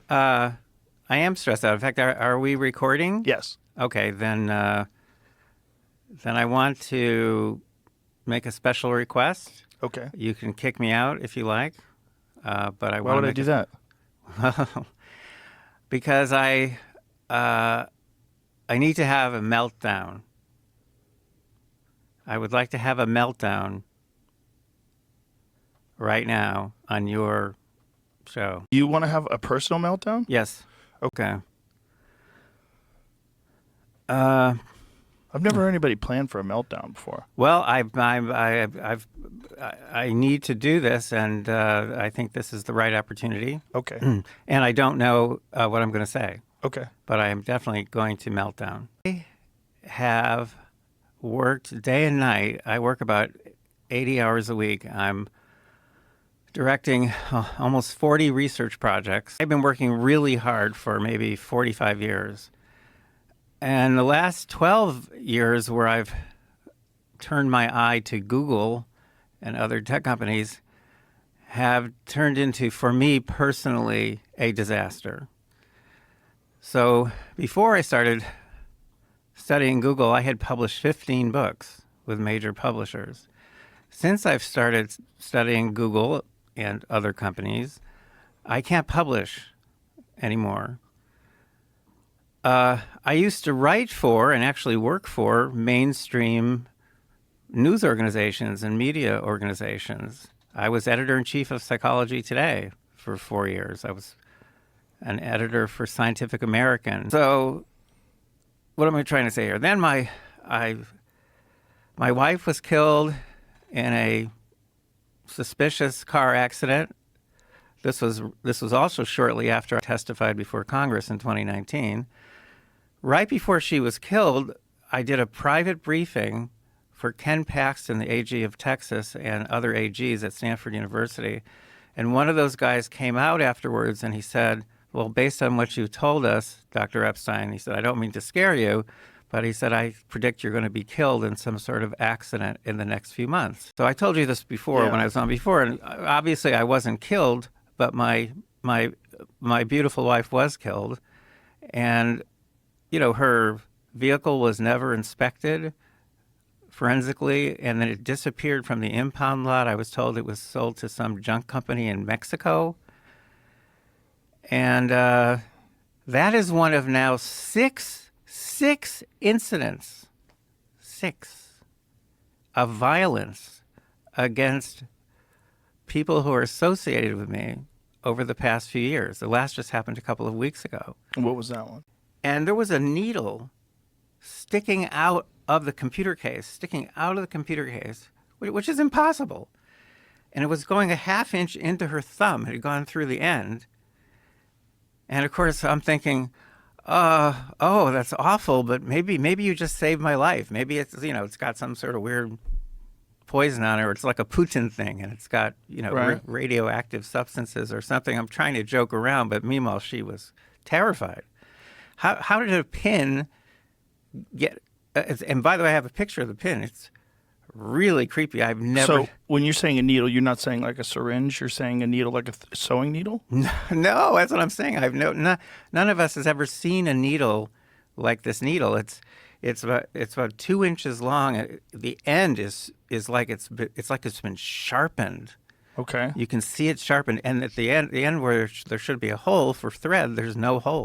Uh, I am stressed out. In fact, are we recording? Yes. Okay, then I want to make a special request. Okay. You can kick me out if you like, but I Why want would to I make do that? because uh, I need to have a meltdown. I would like to have a meltdown right now on your show. You want to have a personal meltdown? Yes. Okay. Uh, I've never heard anybody plan for a meltdown before. well, I need to do this, and I think this is the right opportunity. Okay. And I don't know what I'm going to say, Okay. but I am definitely going to melt down. I have worked day and night. I work about 80 hours a week. I'm directing almost 40 research projects. I've been working really hard for maybe 45 years. And the last 12 years where I've turned my eye to Google and other tech companies have turned into, for me personally, a disaster. So before I started studying Google, I had published 15 books with major publishers. Since I've started studying Google and other companies, I can't publish anymore. I used to write for and actually work for mainstream news organizations and media organizations. I was editor-in-chief of Psychology Today for 4 years. I was an editor for Scientific American. So what am I trying to say here? Then my wife was killed in a suspicious car accident. This was also shortly after I testified before Congress in 2019. Right before she was killed, I did a private briefing for Ken Paxton, the AG of Texas, and other AGs at Stanford University. And one of those guys came out afterwards and he said, well, based on what you told us, Dr. Epstein, he said, I don't mean to scare you, but he said, I predict you're going to be killed in some sort of accident in the next few months. So I told you this before when I was on before, and obviously I wasn't killed, but my beautiful wife was killed. And, you know, her vehicle was never inspected forensically, and then it disappeared from the impound lot. I was told it was sold to some junk company in Mexico. And that is one of now six incidents, of violence against people who are associated with me over the past few years. The last just happened a couple of weeks ago. What was that one? And there was a needle sticking out of the computer case, which is impossible. And it was going a half inch into her thumb. It had gone through the end. And of course, I'm thinking, oh, that's awful, but maybe you just saved my life. Maybe it's got some sort of weird poison on it, or it's like a Putin thing, and it's got, Right. radioactive substances or something. I'm trying to joke around, but meanwhile, she was terrified. How did a pin get? And by the way, I have a picture of the pin. It's really creepy. I've never. So when you're saying a needle, you're not saying like a syringe. You're saying a needle like a sewing needle? No, that's what I'm saying. None of us has ever seen a needle like this needle. It's about 2 inches long. The end is like it's been sharpened. Okay. You can see it sharpened, and at the end where there should be a hole for thread, there's no hole.